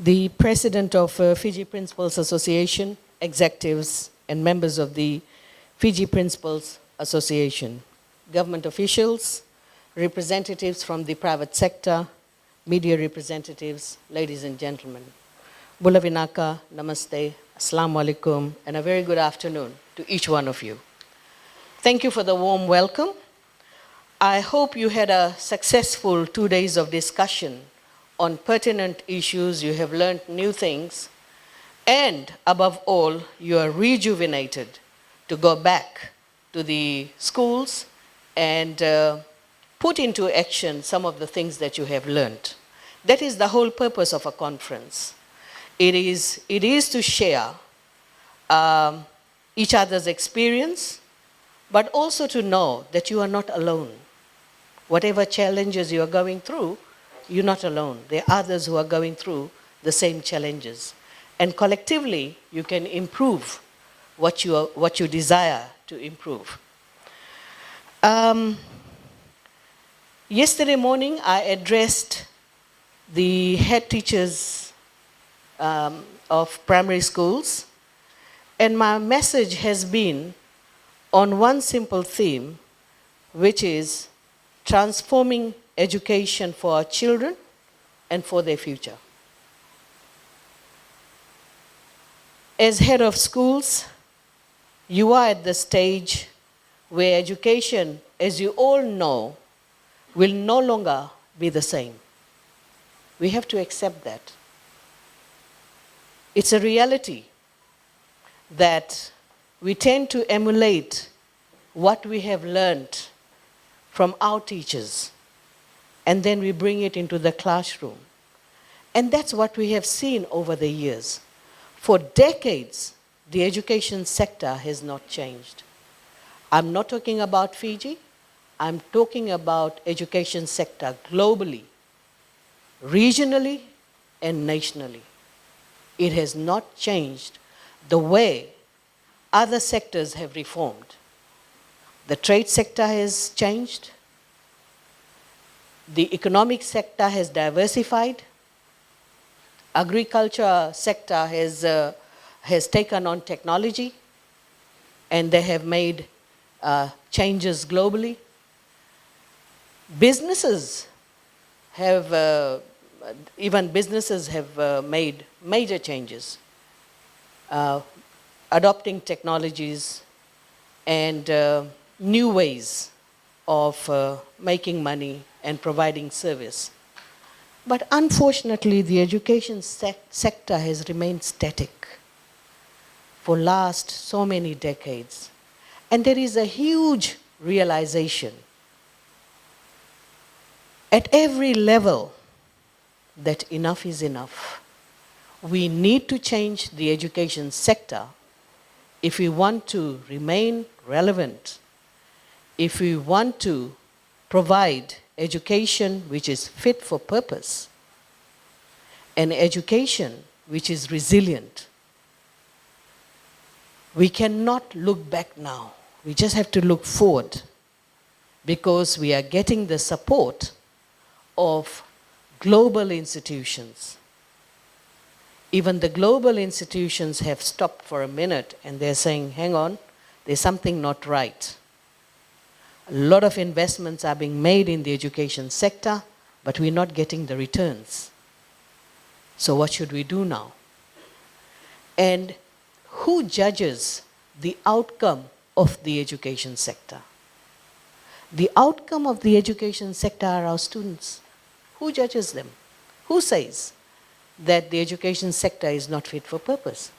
the President of Fiji Principals Association, executives and members of the Fiji Principals Association, government officials, representatives from the private sector, media representatives, ladies and gentlemen. Bula Vinaka, Namaste, Assalamu Alaikum, and a very good afternoon to each one of you. Thank you for the warm welcome. I hope you had a successful 2 days of discussion on pertinent issues, you have learned new things, and above all, you are rejuvenated to go back to the schools and put into action some of the things that you have learned. That is the whole purpose of a conference. It is to share each other's experience, but also to know that you are not alone. Whatever challenges you are going through, you're not alone. There are others who are going through the same challenges. And collectively, you can improve what you desire to improve. Yesterday morning, I addressed the head teachers of primary schools, and my message has been on one simple theme, which is transforming education for our children and for their future. As head of schools, you are at the stage where education, as you all know, will no longer be the same. We have to accept that. It's a reality that we tend to emulate what we have learned from our teachers, and then we bring it into the classroom. And that's what we have seen over the years. For decades, the education sector has not changed. I'm not talking about Fiji, I'm talking about education sector globally, regionally, and nationally. It has not changed the way other sectors have reformed. The trade sector has changed. The economic sector has diversified. Agriculture sector has taken on technology, and they have made changes globally. Businesses have, even businesses have made major changes, adopting technologies and new ways of making money and providing service. But unfortunately, the education sector has remained static for last so many decades. And there is a huge realization at every level that enough is enough. We need to change the education sector if we want to remain relevant, if we want to provide education which is fit for purpose, and education which is resilient. We cannot look back now. We just have to look forward, because we are getting the support of global institutions. Even the global institutions have stopped for a minute and they're saying, hang on, there's something not right. A lot of investments are being made in the education sector, but we're not getting the returns. So what should we do now? And who judges the outcome of the education sector? The outcome of the education sector are our students. Who judges them? Who says that the education sector is not fit for purpose?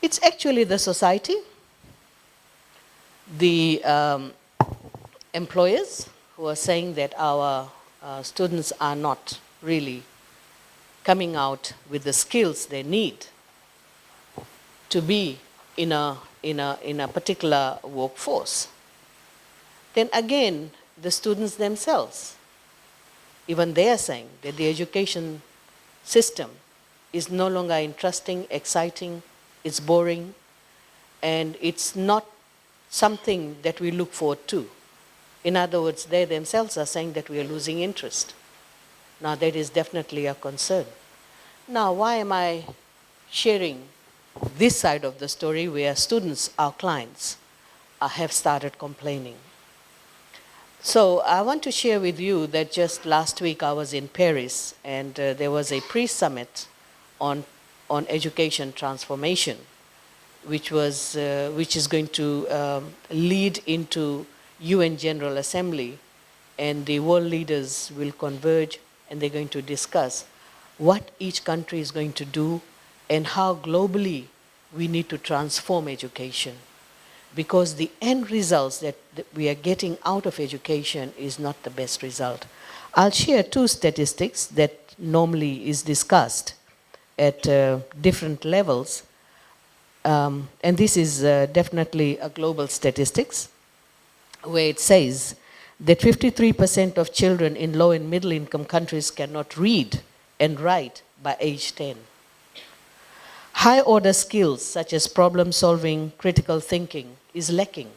It's actually the society, the employers who are saying that our students are not really coming out with the skills they need to be in a particular workforce. Then again, the students themselves, even they are saying that the education system is no longer interesting, exciting, it's boring, and it's not something that we look forward to. In other words, they themselves are saying that we are losing interest. Now that is definitely a concern. Now, why am I sharing this side of the story where students, our clients, have started complaining? So I want to share with you that just last week I was in Paris, and there was a pre-summit on education transformation, which is going to lead into UN General Assembly, and the world leaders will converge and they're going to discuss what each country is going to do and how globally we need to transform education. Because the end results that we are getting out of education is not the best result. I'll share two statistics that normally is discussed at different levels. And this is definitely a global statistics, where it says that 53% of children in low and middle income countries cannot read and write by age 10. High order skills such as problem solving, critical thinking is lacking.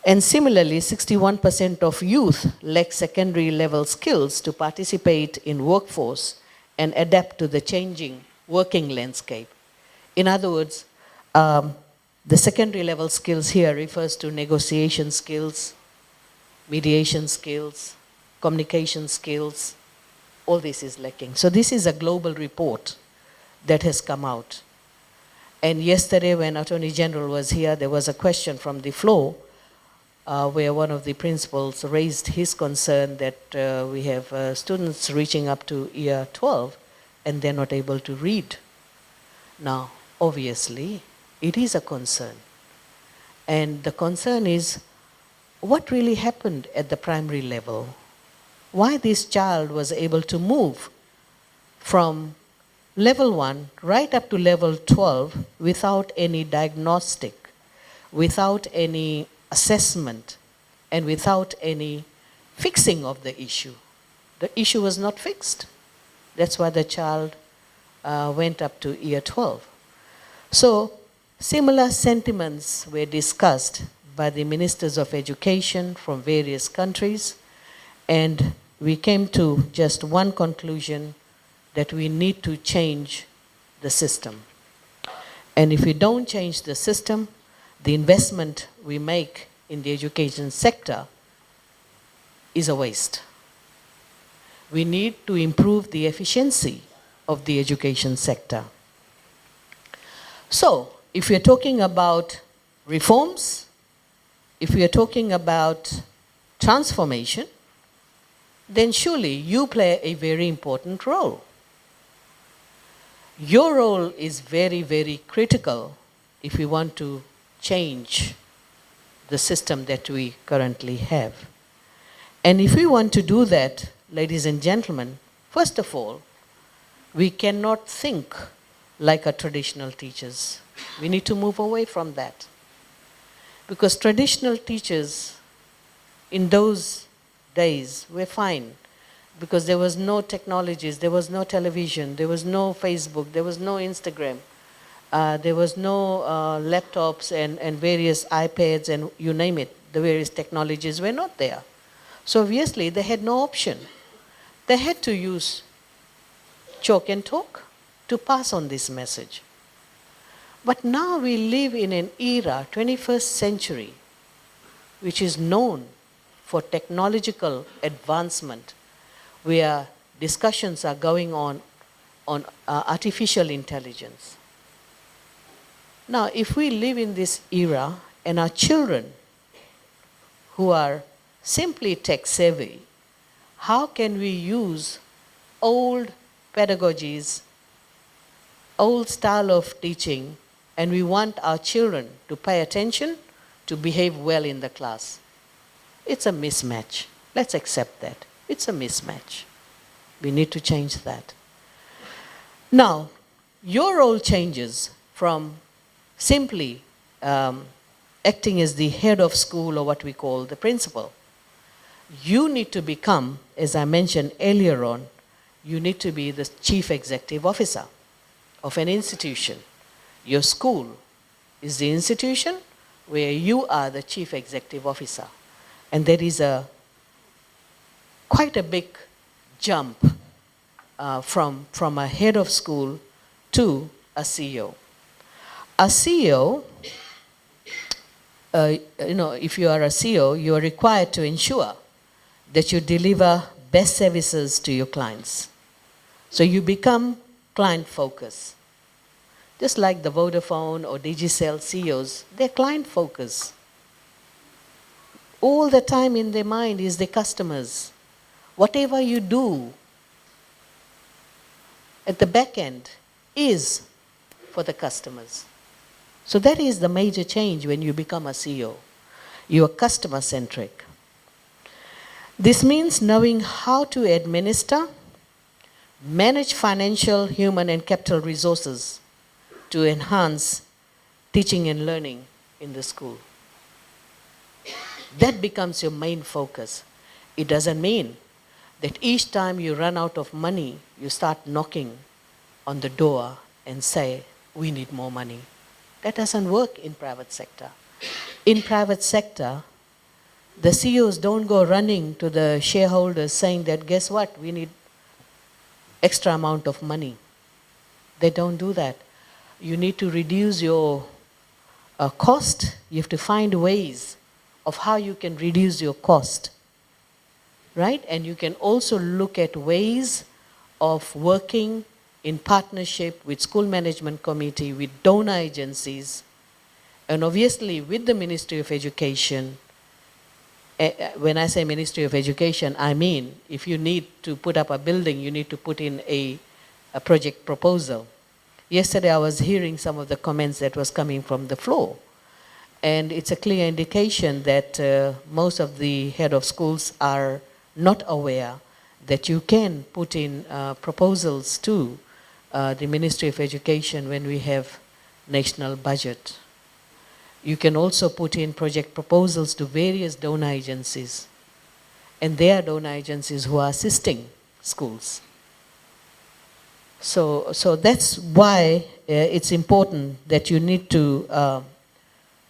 And similarly, 61% of youth lack secondary level skills to participate in workforce and adapt to the changing working landscape. In other words, the secondary level skills here refers to negotiation skills, mediation skills, communication skills. All this is lacking. So this is a global report that has come out. And yesterday when Attorney General was here, there was a question from the floor where one of the principals raised his concern that we have students reaching up to year 12 and they're not able to read. Now, obviously, it is a concern. And the concern is, what really happened at the primary level? Why this child was able to move from level 1 right up to level 12 without any diagnostic, without any assessment, and without any fixing of the issue. The issue was not fixed. That's why the child went up to year 12. So similar sentiments were discussed by the ministers of education from various countries, and we came to just one conclusion, that we need to change the system. And if we don't change the system, the investment we make in the education sector is a waste. We need to improve the efficiency of the education sector. So, if we're talking about reforms, if we are talking about transformation, then surely you play a very important role. Your role is very, very critical if we want to change the system that we currently have. And if we want to do that, ladies and gentlemen, first of all, we cannot think like our traditional teachers. We need to move away from that. Because traditional teachers in those days were fine, because there was no technologies, there was no television, there was no Facebook, there was no Instagram, there was no laptops and various iPads and you name it, the various technologies were not there. So obviously they had no option. They had to use chalk and talk to pass on this message. But now we live in an era, 21st century, which is known for technological advancement, where discussions are going on artificial intelligence. Now, if we live in this era and our children who are simply tech savvy, how can we use old pedagogies, old style of teaching, and we want our children to pay attention, to behave well in the class? It's a mismatch. Let's accept that. It's a mismatch. We need to change that. Now, your role changes from simply acting as the head of school, or what we call the principal. You need to become, as I mentioned earlier on, you need to be the chief executive officer of an institution. Your school is the institution where you are the chief executive officer. And there is quite a big jump from a head of school to a CEO. A CEO, if you are a CEO, you are required to ensure that you deliver best services to your clients. So you become client-focused. Just like the Vodafone or Digicel CEOs, they're client-focused. All the time in their mind is the customers. Whatever you do at the back end is for the customers. So that is the major change when you become a CEO. You are customer-centric. This means knowing how to administer, manage financial, human, and capital resources to enhance teaching and learning in the school. That becomes your main focus. It doesn't mean that each time you run out of money, you start knocking on the door and say, we need more money. That doesn't work in private sector. In private sector, the CEOs don't go running to the shareholders saying that, guess what, we need extra amount of money. They don't do that. You need to reduce your cost. You have to find ways of how you can reduce your cost, right? And you can also look at ways of working in partnership with school management committee, with donor agencies, and obviously with the Ministry of Education. When I say Ministry of Education, I mean if you need to put up a building, you need to put in a project proposal. Yesterday I was hearing some of the comments that was coming from the floor. And it's a clear indication that most of the head of schools are not aware that you can put in proposals to the Ministry of Education when we have national budget. You can also put in project proposals to various donor agencies. And there are donor agencies who are assisting schools. So that's why it's important that you need to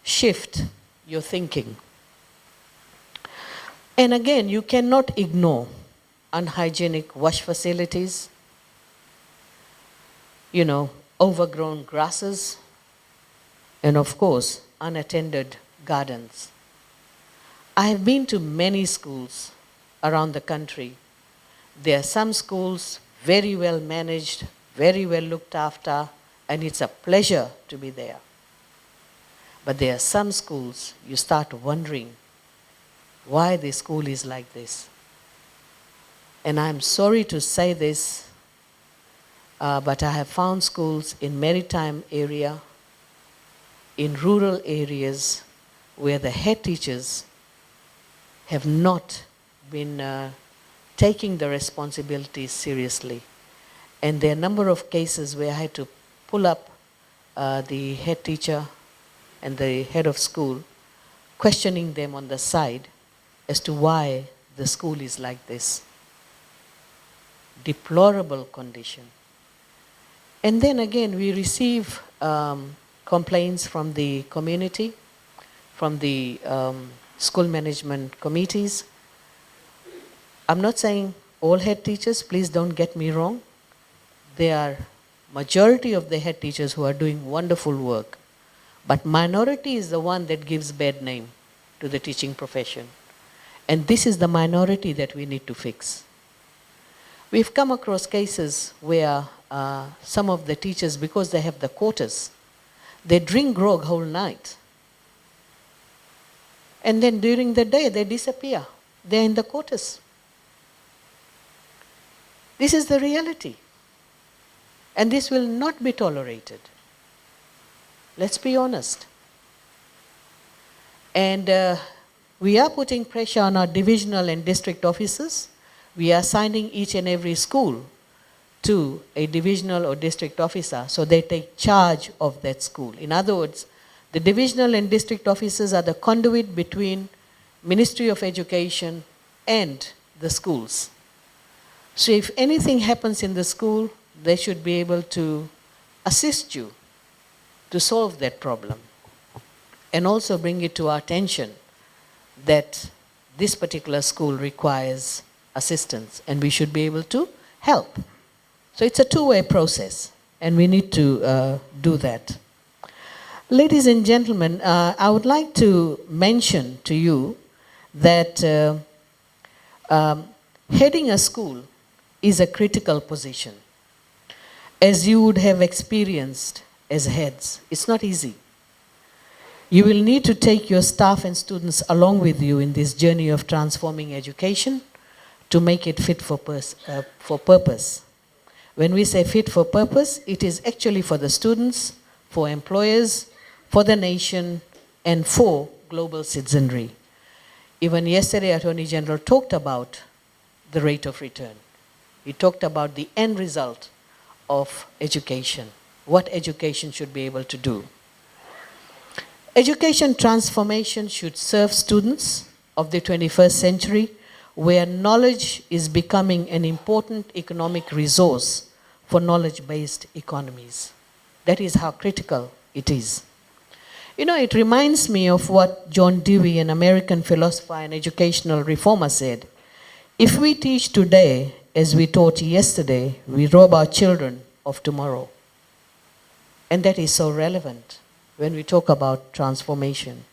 shift your thinking. And again, you cannot ignore unhygienic wash facilities, overgrown grasses, and of course, unattended gardens. I have been to many schools around the country. There are some schools very well managed, very well looked after, and it's a pleasure to be there. But there are some schools you start wondering why the school is like this. And I'm sorry to say this, but I have found schools in maritime area, in rural areas, where the head teachers have not been taking the responsibilities seriously. And there are a number of cases where I had to pull up the head teacher and the head of school, questioning them on the side as to why the school is like this. Deplorable condition. And then again, we receive complaints from the community, from the school management committees. I'm not saying all head teachers, please don't get me wrong. There are majority of the head teachers who are doing wonderful work. But minority is the one that gives bad name to the teaching profession. And this is the minority that we need to fix. We've come across cases where some of the teachers, because they have the quotas, they drink grog whole night. And then during the day, they disappear. They're in the quotas. This is the reality. And this will not be tolerated. Let's be honest. And we are putting pressure on our divisional and district officers. We are assigning each and every school to a divisional or district officer, so they take charge of that school. In other words, the divisional and district officers are the conduit between Ministry of Education and the schools. So if anything happens in the school, they should be able to assist you to solve that problem and also bring it to our attention that this particular school requires assistance and we should be able to help. So it's a two-way process, and we need to do that. Ladies and gentlemen, I would like to mention to you that heading a school is a critical position. As you would have experienced as heads, it's not easy. You will need to take your staff and students along with you in this journey of transforming education to make it fit for purpose. When we say fit for purpose, it is actually for the students, for employers, for the nation, and for global citizenry. Even yesterday, Attorney General talked about the rate of return. He talked about the end result of education, what education should be able to do. Education transformation should serve students of the 21st century, where knowledge is becoming an important economic resource for knowledge-based economies. That is how critical it is. You know, it reminds me of what John Dewey, an American philosopher and educational reformer, said. If we teach today as we taught yesterday, we rob our children of tomorrow. And that is so relevant when we talk about transformation.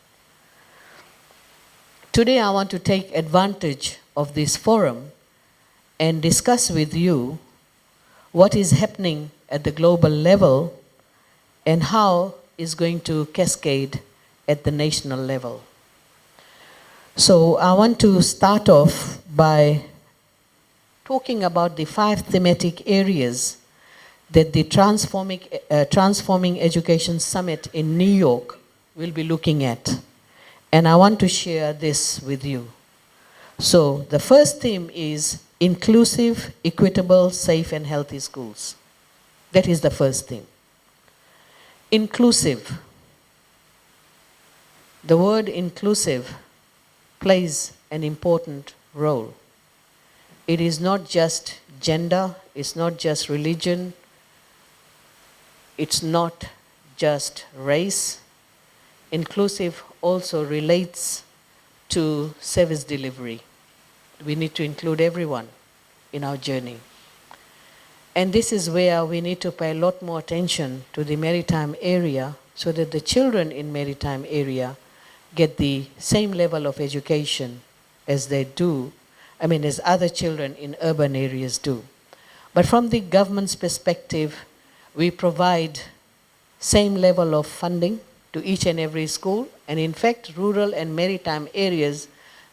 Today I want to take advantage of this forum and discuss with you what is happening at the global level and how is going to cascade at the national level. So I want to start off by talking about the 5 thematic areas that the Transforming Education Summit in New York will be looking at. And I want to share this with you. So the first theme is inclusive, equitable, safe, and healthy schools. That is the first theme. Inclusive. The word inclusive plays an important role. It is not just gender, it's not just religion, it's not just race. Inclusive also relates to service delivery. We need to include everyone in our journey. And this is where we need to pay a lot more attention to the maritime area so that the children in maritime area get the same level of education as they do, as other children in urban areas do. But from the government's perspective, we provide same level of funding to each and every school, and in fact, rural and maritime areas,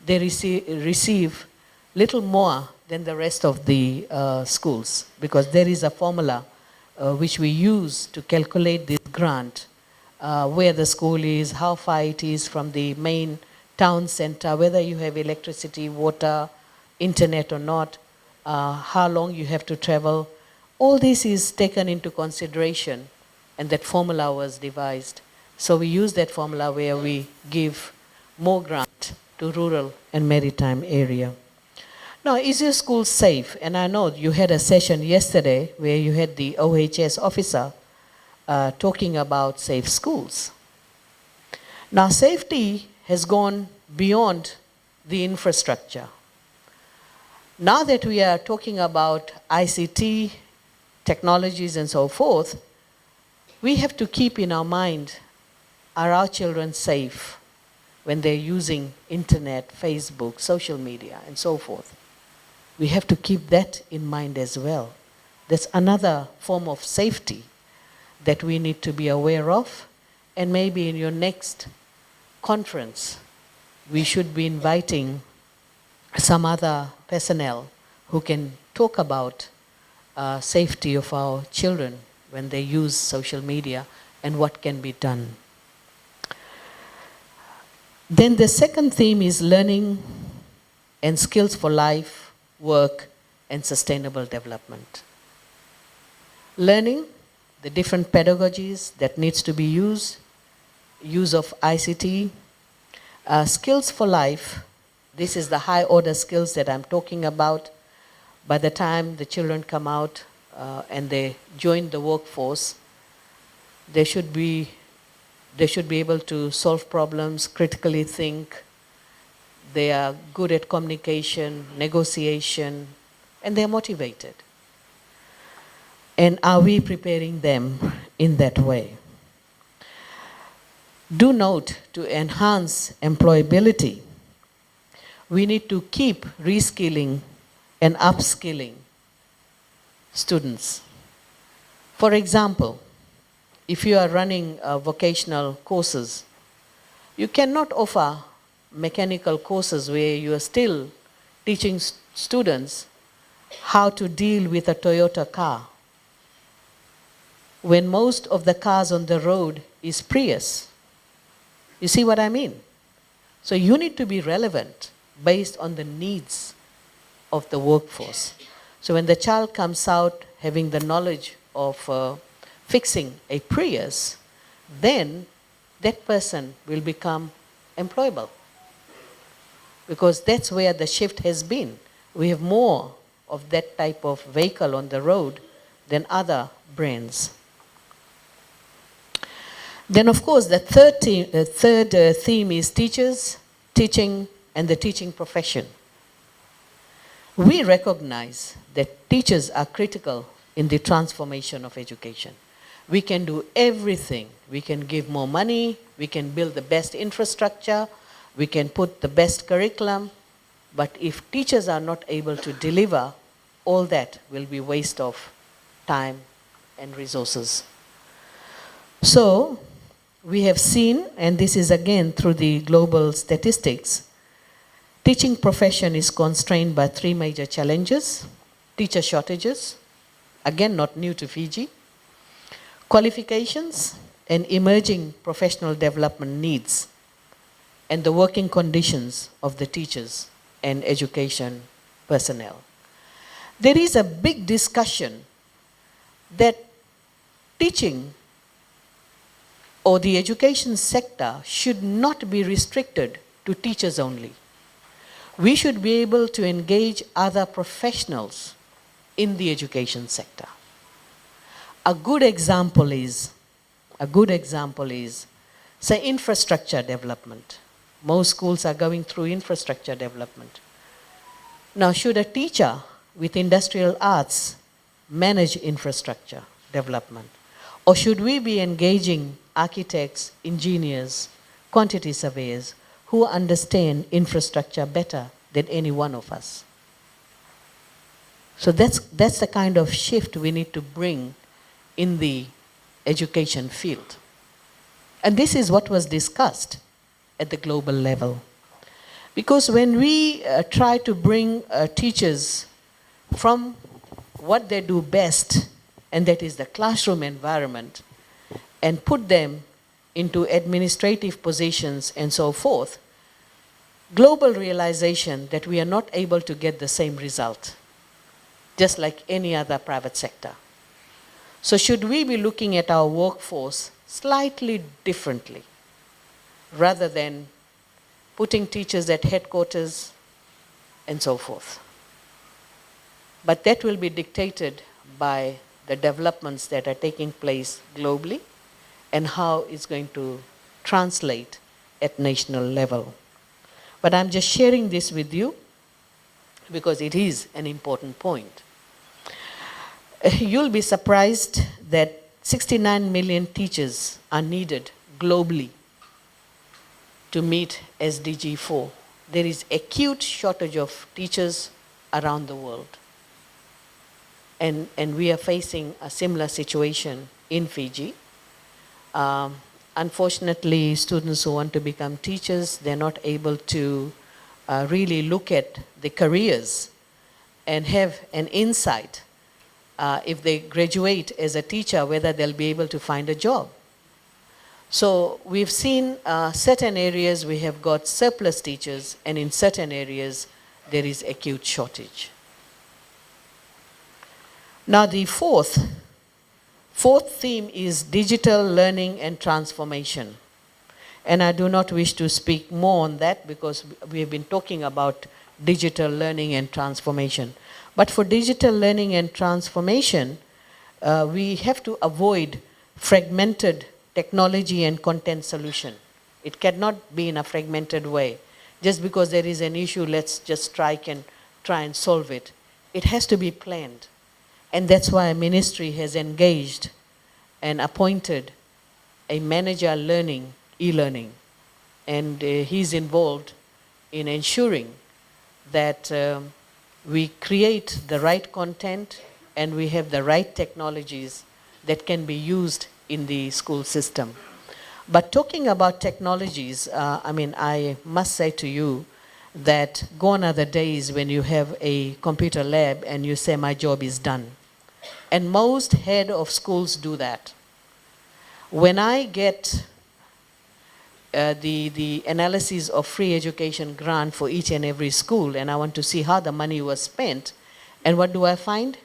they receive little more than the rest of the schools, because there is a formula which we use to calculate this grant, where the school is, how far it is from the main town center, whether you have electricity, water, internet or not, how long you have to travel. All this is taken into consideration, and that formula was devised. So we use that formula where we give more grant to rural and maritime area. Now, is your school safe? And I know you had a session yesterday where you had the OHS officer talking about safe schools. Now, safety has gone beyond the infrastructure. Now that we are talking about ICT, technologies and so forth, we have to keep in our mind, are our children safe when they're using internet, Facebook, social media, and so forth? We have to keep that in mind as well. That's another form of safety that we need to be aware of, and maybe in your next conference, we should be inviting some other personnel who can talk about safety of our children when they use social media and what can be done. Then the second theme is learning and skills for life, work, and sustainable development. Learning, the different pedagogies that needs to be used, use of ICT, skills for life. This is the high order skills that I'm talking about. By the time the children come out and they join the workforce, they should be able to solve problems, critically think. They are good at communication, negotiation, and they're motivated. And are we preparing them in that way? Do note, to enhance employability, we need to keep reskilling and upskilling students. For example, if you are running vocational courses, you cannot offer mechanical courses where you are still teaching students how to deal with a Toyota car, when most of the cars on the road is Prius. You see what I mean? So you need to be relevant based on the needs of the workforce. So when the child comes out having the knowledge of fixing a Prius, then that person will become employable. Because that's where the shift has been. We have more of that type of vehicle on the road than other brands. Then, of course, the third theme is teachers, teaching, and the teaching profession. We recognize that teachers are critical in the transformation of education. We can do everything. We can give more money, we can build the best infrastructure, we can put the best curriculum, but if teachers are not able to deliver, all that will be waste of time and resources. So, we have seen, and this is again through the global statistics, teaching profession is constrained by three major challenges: teacher shortages, again not new to Fiji, qualifications and emerging professional development needs, and the working conditions of the teachers and education personnel. There is a big discussion that teaching or the education sector should not be restricted to teachers only. We should be able to engage other professionals in the education sector. A good example is, say, infrastructure development. Most schools are going through infrastructure development. Now, should a teacher with industrial arts manage infrastructure development? Or should we be engaging architects, engineers, quantity surveyors who understand infrastructure better than any one of us? So that's the kind of shift we need to bring in the education field. And this is what was discussed at the global level. Because when we try to bring teachers from what they do best, and that is the classroom environment, and put them into administrative positions and so forth, global realization that we are not able to get the same result, just like any other private sector. So should we be looking at our workforce slightly differently, rather than putting teachers at headquarters and so forth? But that will be dictated by the developments that are taking place globally and how it's going to translate at national level. But I'm just sharing this with you because it is an important point. You'll be surprised that 69 million teachers are needed globally to meet SDG 4. There is acute shortage of teachers around the world. And we are facing a similar situation in Fiji. Unfortunately, students who want to become teachers, they're not able to really look at the careers and have an insight if they graduate as a teacher, whether they'll be able to find a job. So we've seen certain areas we have got surplus teachers, and in certain areas there is acute shortage. Now the fourth theme is digital learning and transformation. And I do not wish to speak more on that because we have been talking about digital learning and transformation. But for digital learning and transformation, we have to avoid fragmented technology and content solution. It cannot be in a fragmented way. Just because there is an issue, let's just try and solve it. It has to be planned. And that's why ministry has engaged and appointed a manager learning, e-learning. And he's involved in ensuring that we create the right content and we have the right technologies that can be used in the school system. But talking about technologies, I must say to you that gone are the days when you have a computer lab and you say, my job is done. And most head of schools do that. When I get the analysis of free education grant for each and every school, and I want to see how the money was spent, and what do I find?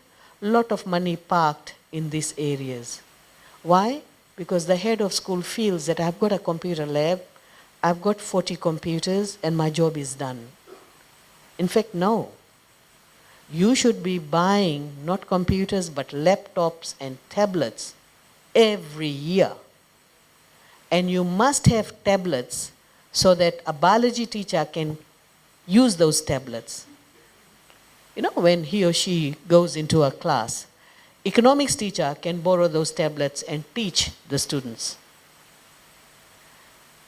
A lot of money parked in these areas. Why? Because the head of school feels that I've got a computer lab, I've got 40 computers, and my job is done. In fact, no. You should be buying not computers, but laptops and tablets every year. And you must have tablets so that a biology teacher can use those tablets. You know, when he or she goes into a class, economics teacher can borrow those tablets and teach the students.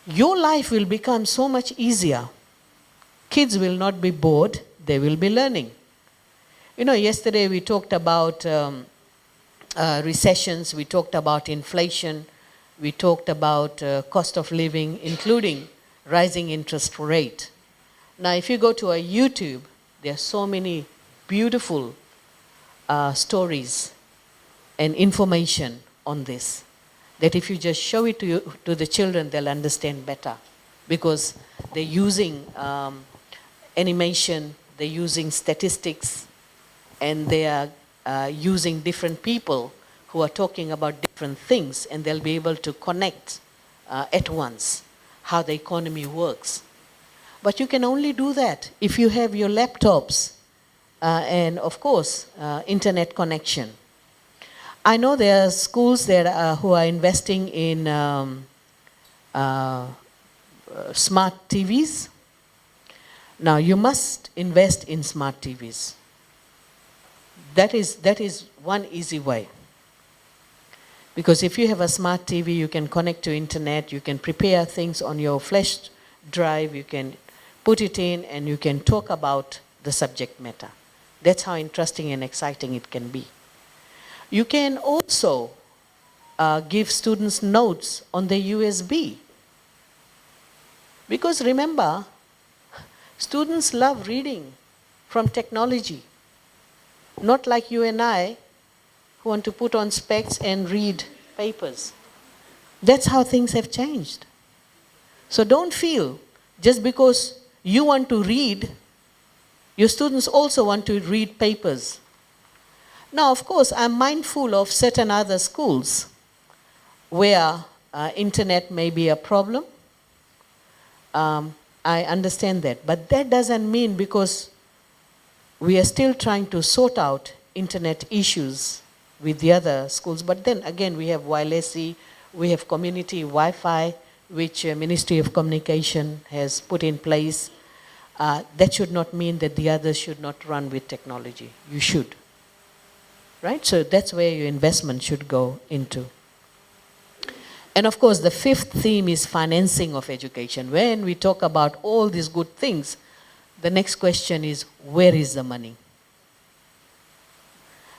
Your life will become so much easier. Kids will not be bored, they will be learning. You know, yesterday we talked about recessions, we talked about inflation, we talked about cost of living, including rising interest rate. Now, if you go to a YouTube, there are so many beautiful stories and information on this, that if you just show it to the children, they'll understand better. Because they're using animation, they're using statistics, and they are using different people who are talking about different things, and they'll be able to connect at once how the economy works. But you can only do that if you have your laptops and, of course, internet connection. I know there are schools that who are investing in smart TVs. Now, you must invest in smart TVs. That is one easy way. Because if you have a smart TV, you can connect to internet, you can prepare things on your flash drive, you can put it in, and you can talk about the subject matter. That's how interesting and exciting it can be. You can also give students notes on the USB. Because remember, students love reading from technology. Not like you and I, who want to put on specs and read papers. That's how things have changed. So don't feel, just because you want to read, your students also want to read papers. Now, of course, I'm mindful of certain other schools where internet may be a problem. I understand that. But that doesn't mean, because we are still trying to sort out internet issues with the other schools. But then again, we have WLSE, we have community Wi-Fi, which Ministry of Communication has put in place. That should not mean that the others should not run with technology. You should. Right? So that's where your investment should go into. And of course, the fifth theme is financing of education. When we talk about all these good things, the next question is, where is the money?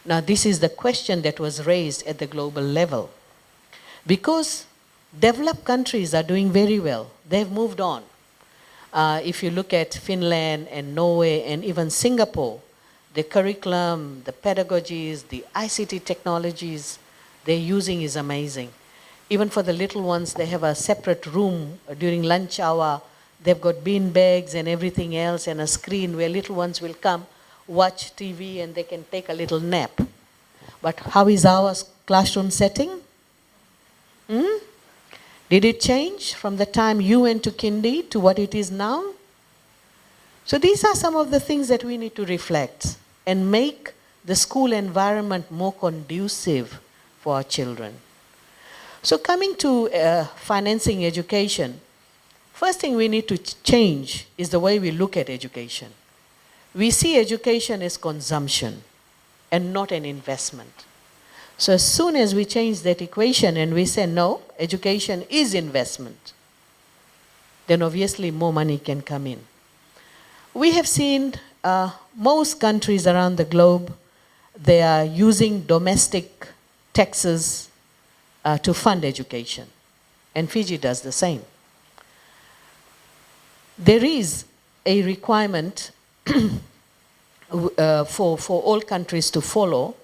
Now, this is the question that was raised at the global level. Because developed countries are doing very well. They've moved on. If you look at Finland and Norway and even Singapore, the curriculum, the pedagogies, the ICT technologies they're using is amazing. Even for the little ones, they have a separate room during lunch hour. They've got bean bags and everything else, and a screen where little ones will come, watch TV, and they can take a little nap. But how is our classroom setting? Did it change from the time you went to kindy to what it is now? So these are some of the things that we need to reflect and make the school environment more conducive for our children. So coming to financing education, first thing we need to change is the way we look at education. We see education as consumption. and not an investment. So as soon as we change that equation and we say, no, education is investment, then obviously more money can come in. We have seen most countries around the globe, they are using domestic taxes to fund education. And Fiji does the same. There is a requirement for all countries to follow,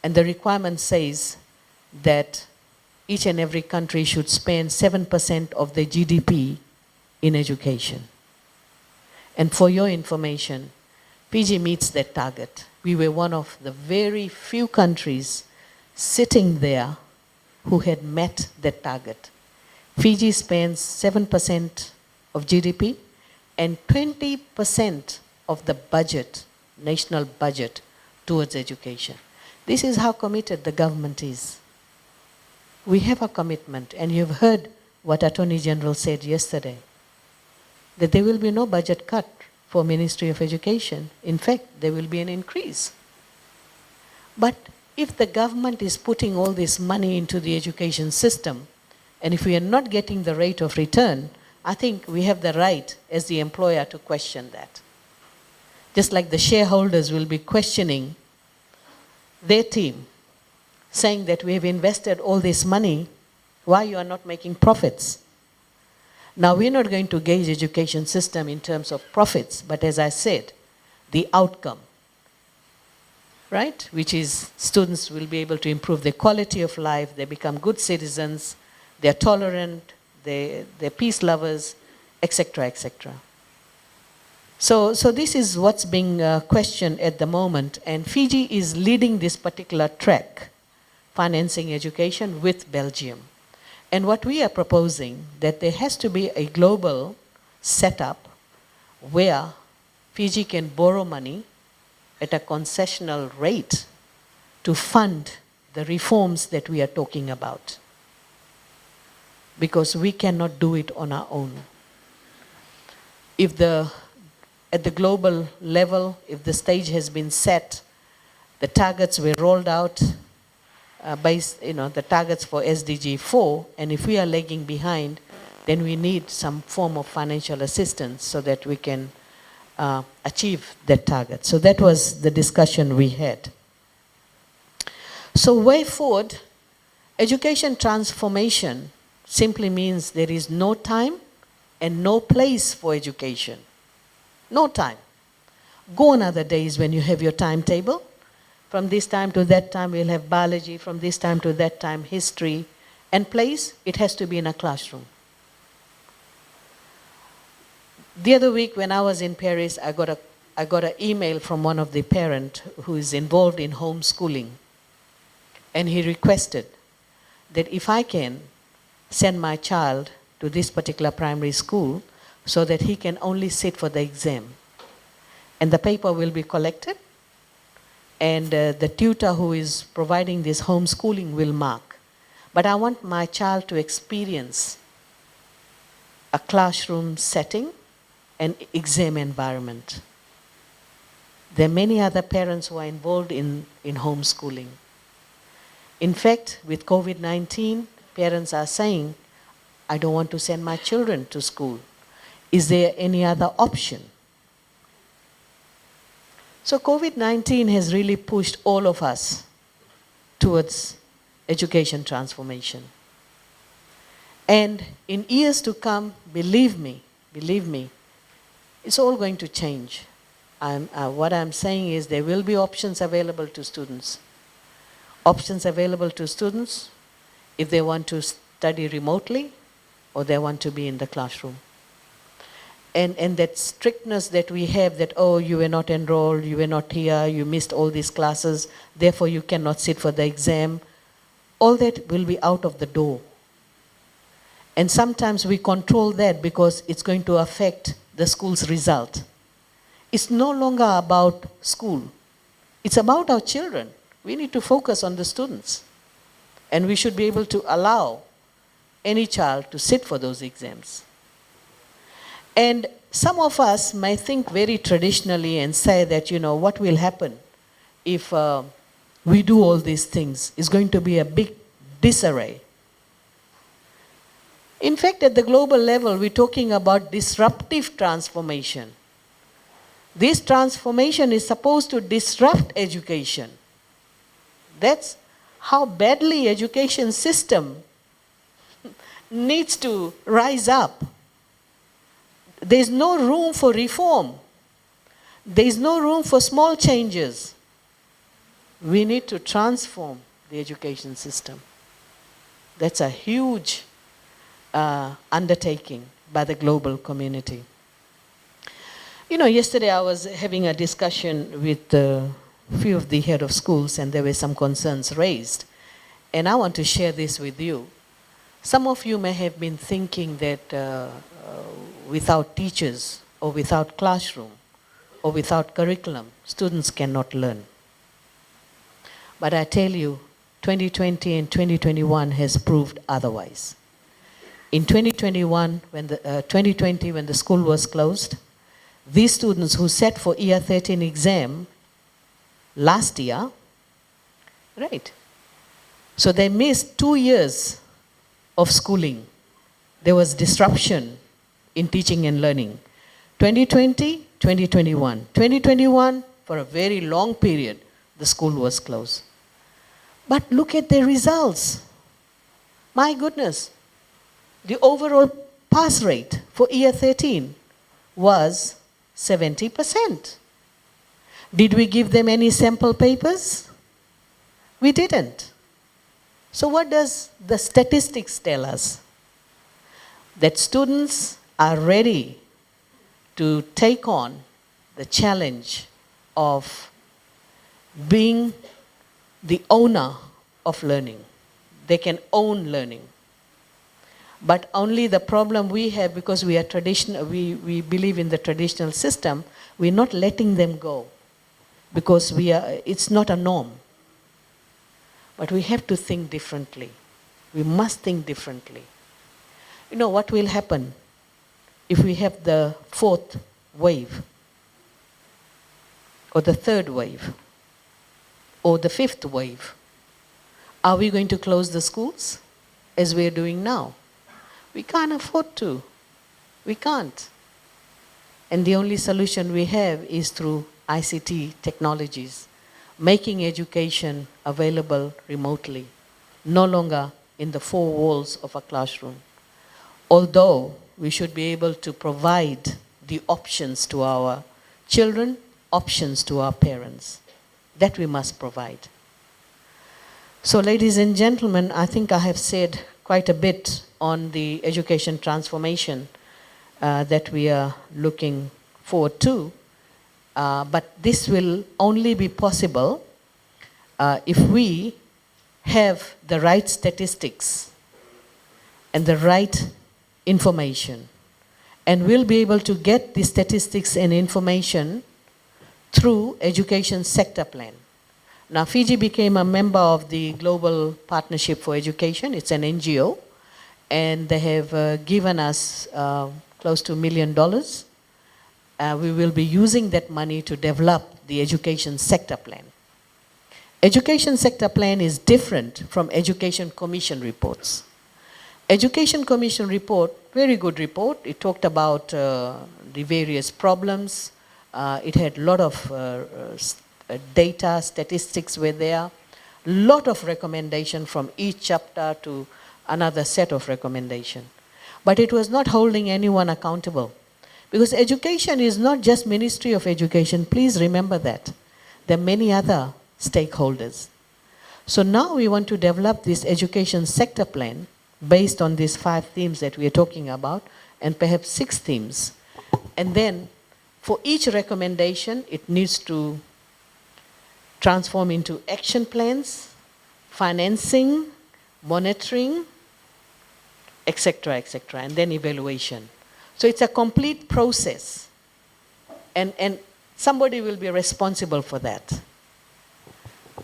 and the requirement says that each and every country should spend 7% of their GDP in education. And for your information, Fiji meets that target. We were one of the very few countries sitting there who had met that target. Fiji spends 7% of GDP and 20% of the budget, national budget, towards education. This is how committed the government is. We have a commitment, and you've heard what Attorney General said yesterday, that there will be no budget cut for Ministry of Education. In fact, there will be an increase. But if the government is putting all this money into the education system, and if we are not getting the rate of return, I think we have the right as the employer to question that. Just like the shareholders will be questioning their team, saying that we have invested all this money, why you are not making profits? Now, we're not going to gauge education system in terms of profits, but as I said, the outcome, right? Which is students will be able to improve their quality of life, they become good citizens, they're tolerant, they're peace lovers, etc., etc. So this is what's being questioned at the moment, and Fiji is leading this particular track, financing education with Belgium. And what we are proposing, that there has to be a global setup where Fiji can borrow money at a concessional rate to fund the reforms that we are talking about. Because we cannot do it on our own. If at the global level, if the stage has been set, the targets were rolled out, the targets for SDG 4, and if we are lagging behind, then we need some form of financial assistance so that we can achieve that target. So that was the discussion we had. So way forward, education transformation simply means there is no time and no place for education. No time. Go on other days when you have your timetable. From this time to that time, we'll have biology. From this time to that time, history. And place, it has to be in a classroom. The other week when I was in Paris, I got an email from one of the parents who is involved in homeschooling. And he requested that if I can send my child to this particular primary school so that he can only sit for the exam. And the paper will be collected, and the tutor who is providing this homeschooling will mark. But I want my child to experience a classroom setting and exam environment. There are many other parents who are involved in homeschooling. In fact, with COVID-19, parents are saying, I don't want to send my children to school. Is there any other option? So COVID-19 has really pushed all of us towards education transformation. And in years to come, believe me, it's all going to change. What I'm saying is there will be options available to students. Options available to students if they want to study remotely or they want to be in the classroom. And that strictness that we have that, oh, you were not enrolled, you were not here, you missed all these classes, therefore you cannot sit for the exam, all that will be out of the door. And sometimes we control that because it's going to affect the school's result. It's no longer about school. It's about our children. We need to focus on the students. And we should be able to allow any child to sit for those exams. And some of us may think very traditionally and say that, what will happen if we do all these things, is going to be a big disarray. In fact, at the global level, we're talking about disruptive transformation. This transformation is supposed to disrupt education. That's how badly education system needs to rise up. There's no room for reform. There's no room for small changes. We need to transform the education system. That's a huge undertaking by the global community. You know, yesterday I was having a discussion with a few of the head of schools, and there were some concerns raised. And I want to share this with you. Some of you may have been thinking that without teachers, or without classroom, or without curriculum, students cannot learn. But I tell you, 2020 and 2021 has proved otherwise. In 2021, 2020, when the school was closed, these students who sat for year 13 exam last year, right? So they missed 2 years of schooling. There was disruption in teaching and learning. 2020, 2021. 2021, for a very long period, the school was closed. But look at the results. My goodness. The overall pass rate for year 13 was 70%. Did we give them any sample papers? We didn't. So what does the statistics tell us? That students are ready to take on the challenge of being the owner of learning. They can own learning. But only the problem we have, because we are traditional, we believe in the traditional system, we're not letting them go. Because it's not a norm. But we have to think differently. We must think differently. You know what will happen if we have the fourth wave, or the third wave, or the fifth wave? Are we going to close the schools as we're doing now? We can't afford to. We can't. And the only solution we have is through ICT technologies, making education available remotely, no longer in the four walls of a classroom. Although we should be able to provide the options to our children, options to our parents. That we must provide. So ladies and gentlemen, I think I have said quite a bit on the education transformation that we are looking forward to. But this will only be possible if we have the right statistics and the right information. And we'll be able to get the statistics and information through education sector plan. Now, Fiji became a member of the Global Partnership for Education. It's an NGO, and they have given us close to $1 million. We will be using that money to develop the education sector plan. Education sector plan is different from Education Commission reports. Education Commission report, very good report. It talked about the various problems. It had a lot of data, statistics were there. A lot of recommendation from each chapter to another set of recommendation. But it was not holding anyone accountable. Because education is not just Ministry of Education. Please remember that. There are many other stakeholders. So now we want to develop this education sector plan based on these 5 themes that we are talking about, and perhaps 6 themes. And then for each recommendation, it needs to transform into action plans, financing, monitoring, etc., etc., and then evaluation. So it's a complete process, and somebody will be responsible for that.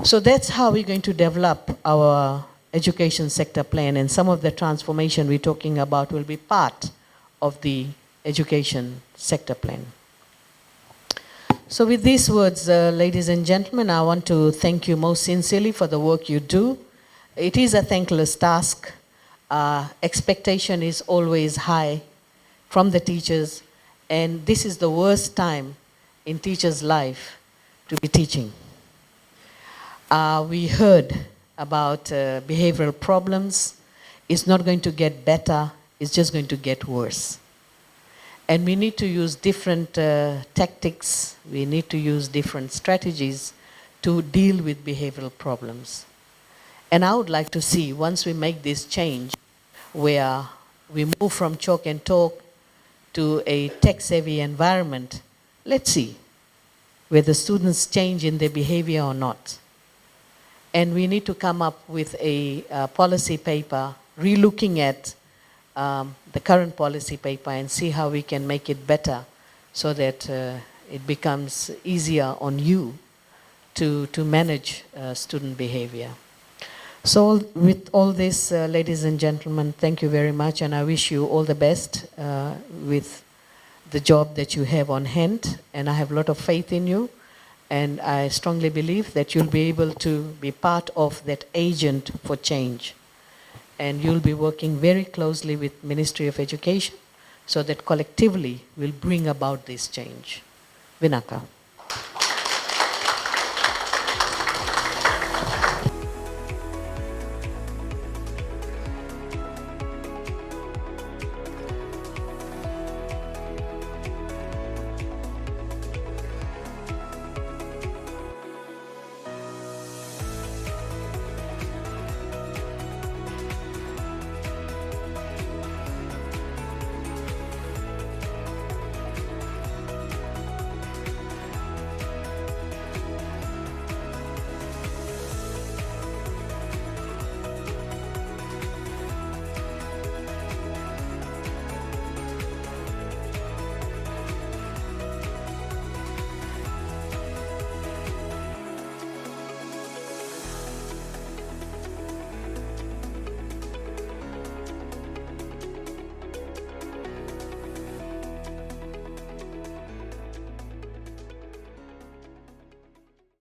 So that's how we're going to develop our education sector plan, and some of the transformation we're talking about will be part of the education sector plan. So with these words, ladies and gentlemen, I want to thank you most sincerely for the work you do. It is a thankless task. Expectation is always high from the teachers, and this is the worst time in teachers' life to be teaching. We heard about behavioral problems. It's not going to get better, it's just going to get worse. And we need to use different tactics, we need to use different strategies to deal with behavioral problems. And I would like to see, once we make this change, where we move from chalk and talk to a tech-savvy environment, let's see whether students change in their behavior or not. And we need to come up with a policy paper, relooking at the current policy paper and see how we can make it better so that it becomes easier on you to manage student behavior. So with all this, ladies and gentlemen, thank you very much, and I wish you all the best with the job that you have on hand, and I have a lot of faith in you, and I strongly believe that you'll be able to be part of that agent for change. And you'll be working very closely with Ministry of Education so that collectively we'll bring about this change. Vinaka.